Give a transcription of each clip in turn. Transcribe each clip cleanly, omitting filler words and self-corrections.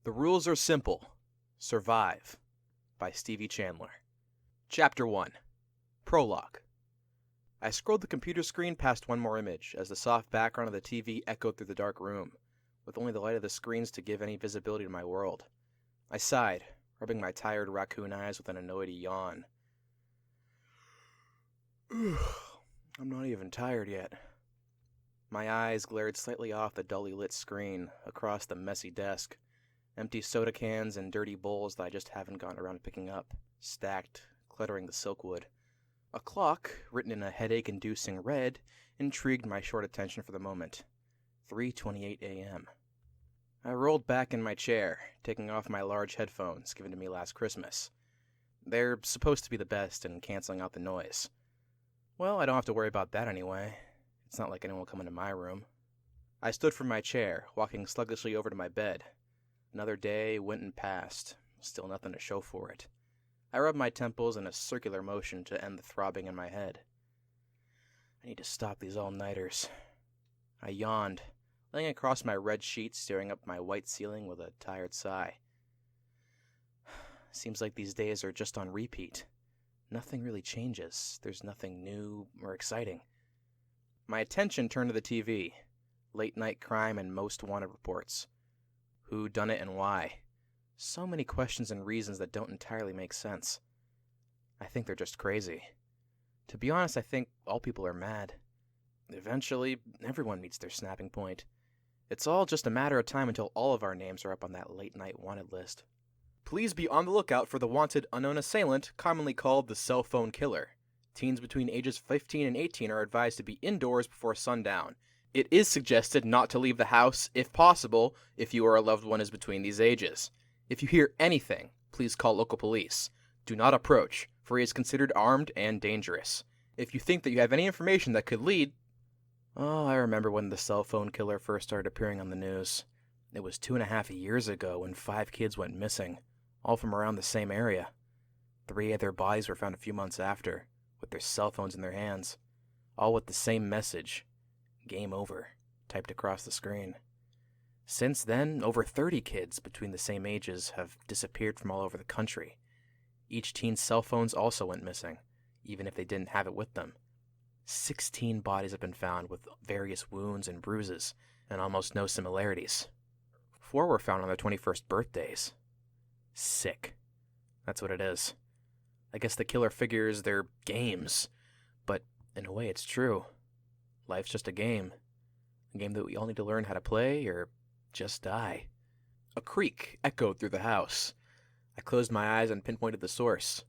The rules are simple. Survive by Stevie Chandler. Chapter 1. Prologue. I scrolled the computer screen past one more image as the soft background of the TV echoed through the dark room, with only the light of the screens to give any visibility to my world. I sighed, rubbing my tired raccoon eyes with an annoyed yawn. I'm not even tired yet. My eyes glared slightly off the dully lit screen, across the messy desk. Empty soda cans and dirty bowls that I just haven't gotten around to picking up, stacked, cluttering the silkwood. A clock, written in a headache-inducing red, intrigued my short attention for the moment. 3:28 a.m. I rolled back in my chair, taking off my large headphones given to me last Christmas. They're supposed to be the best in canceling out the noise. Well, I don't have to worry about that anyway. It's not like anyone will come into my room. I stood from my chair, walking sluggishly over to my bed. Another day went and passed, still nothing to show for it. I rubbed my temples in a circular motion to end the throbbing in my head. I need to stop these all-nighters. I yawned, laying across my red sheets, staring up my white ceiling with a tired sigh. Seems like these days are just on repeat. Nothing really changes. There's nothing new or exciting. My attention turned to the TV. Late-night crime and most wanted reports. Who done it and why? So many questions and reasons that don't entirely make sense. I think they're just crazy. To be honest, I think all people are mad. Eventually, everyone meets their snapping point. It's all just a matter of time until all of our names are up on that late-night wanted list. Please be on the lookout for the wanted unknown assailant, commonly called the cell phone killer. Teens between ages 15 and 18 are advised to be indoors before sundown. It is suggested not to leave the house, if possible, if you or a loved one is between these ages. If you hear anything, please call local police. Do not approach, for he is considered armed and dangerous. If you think that you have any information that could lead... Oh, I remember when the cell phone killer first started appearing on the news. It was 2.5 years ago when 5 kids went missing, all from around the same area. 3 of their bodies were found a few months after, with their cell phones in their hands, all with the same message. Game over, typed across the screen. Since then, over 30 kids between the same ages have disappeared from all over the country. Each teen's cell phones also went missing, even if they didn't have it with them. 16 bodies have been found with various wounds and bruises, and almost no similarities. 4 were found on their 21st birthdays. Sick. That's what it is. I guess the killer figures they're games, but in a way it's true. Life's just a game that we all need to learn how to play or just die. A creak echoed through the house. I closed my eyes and pinpointed the source.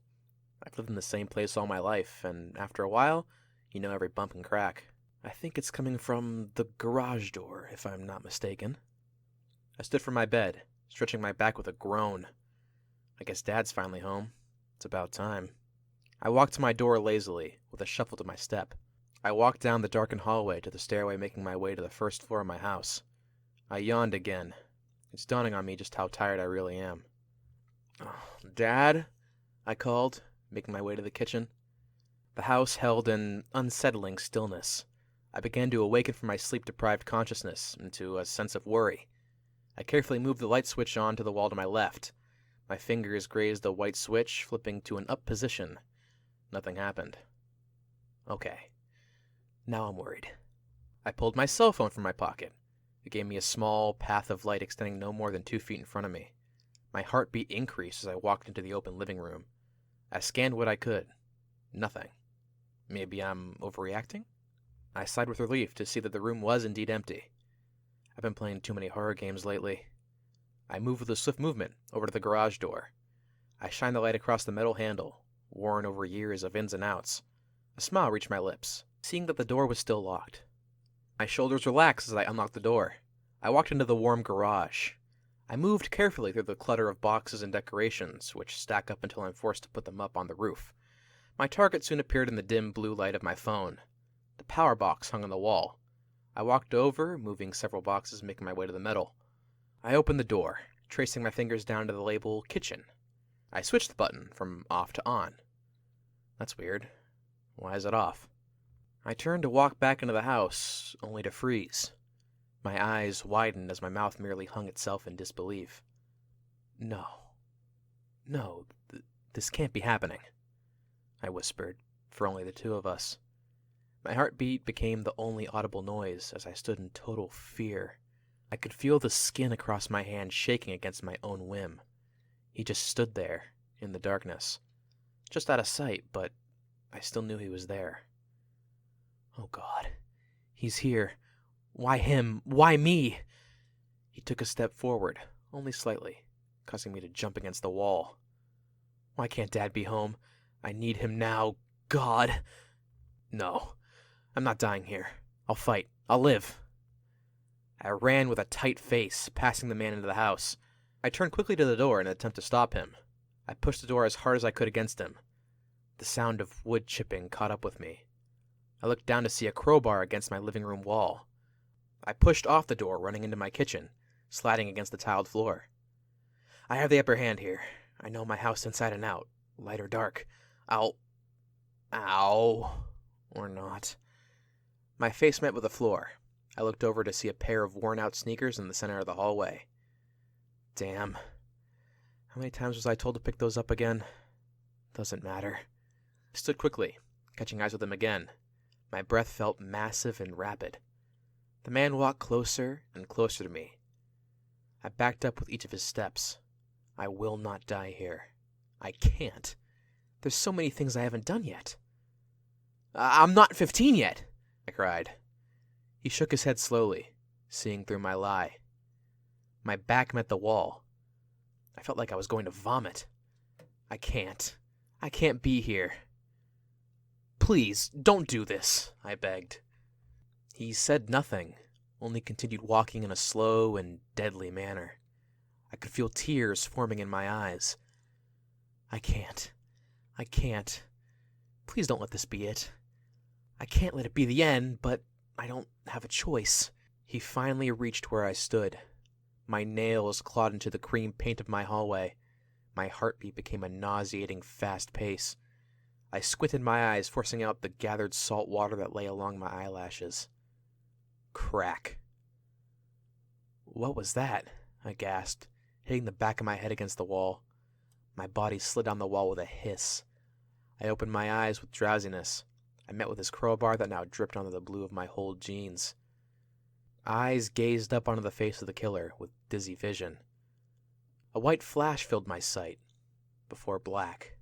I've lived in the same place all my life, and after a while, you know every bump and crack. I think it's coming from the garage door, if I'm not mistaken. I stood from my bed, stretching my back with a groan. I guess Dad's finally home. It's about time. I walked to my door lazily, with a shuffle to my step. I walked down the darkened hallway to the stairway, making my way to the first floor of my house. I yawned again. It's dawning on me just how tired I really am. Oh, Dad? I called, making my way to the kitchen. The house held an unsettling stillness. I began to awaken from my sleep-deprived consciousness into a sense of worry. I carefully moved the light switch on to the wall to my left. My fingers grazed the white switch, flipping to an up position. Nothing happened. Okay. Now I'm worried. I pulled my cell phone from my pocket. It gave me a small path of light extending no more than 2 feet in front of me. My heartbeat increased as I walked into the open living room. I scanned what I could. Nothing. Maybe I'm overreacting? I sighed with relief to see that the room was indeed empty. I've been playing too many horror games lately. I moved with a swift movement over to the garage door. I shined the light across the metal handle, worn over years of ins and outs. A smile reached my lips, seeing that the door was still locked. My shoulders relaxed as I unlocked the door. I walked into the warm garage. I moved carefully through the clutter of boxes and decorations, which stack up until I'm forced to put them up on the roof. My target soon appeared in the dim blue light of my phone. The power box hung on the wall. I walked over, moving several boxes, making my way to the metal. I opened the door, tracing my fingers down to the label Kitchen. I switched the button from off to on. That's weird. Why is it off? I turned to walk back into the house, only to freeze. My eyes widened as my mouth merely hung itself in disbelief. No. No, this can't be happening, I whispered, for only the two of us. My heartbeat became the only audible noise as I stood in total fear. I could feel the skin across my hand shaking against my own whim. He just stood there, in the darkness. Just out of sight, but I still knew he was there. Oh God, he's here. Why him? Why me? He took a step forward, only slightly, causing me to jump against the wall. Why can't Dad be home? I need him now. God! No, I'm not dying here. I'll fight. I'll live. I ran with a tight face, passing the man into the house. I turned quickly to the door in an attempt to stop him. I pushed the door as hard as I could against him. The sound of wood chipping caught up with me. I looked down to see a crowbar against my living room wall. I pushed off the door, running into my kitchen, sliding against the tiled floor. I have the upper hand here. I know my house inside and out, light or dark. Ow. Or not. My face met with the floor. I looked over to see a pair of worn-out sneakers in the center of the hallway. Damn. How many times was I told to pick those up again? Doesn't matter. I stood quickly, catching eyes with him again. My breath felt massive and rapid. The man walked closer and closer to me. I backed up with each of his steps. I will not die here. I can't. There's so many things I haven't done yet. I'm not 15 yet, I cried. He shook his head slowly, seeing through my lie. My back met the wall. I felt like I was going to vomit. I can't be here. Please, don't do this, I begged. He said nothing, only continued walking in a slow and deadly manner. I could feel tears forming in my eyes. I can't. Please don't let this be it. I can't let it be the end, but I don't have a choice. He finally reached where I stood. My nails clawed into the cream paint of my hallway. My heartbeat became a nauseating fast pace. I squinted my eyes, forcing out the gathered salt water that lay along my eyelashes. Crack. What was that? I gasped, hitting the back of my head against the wall. My body slid down the wall with a hiss. I opened my eyes with drowsiness. I met with his crowbar that now dripped onto the blue of my holed jeans. Eyes gazed up onto the face of the killer with dizzy vision. A white flash filled my sight, before black.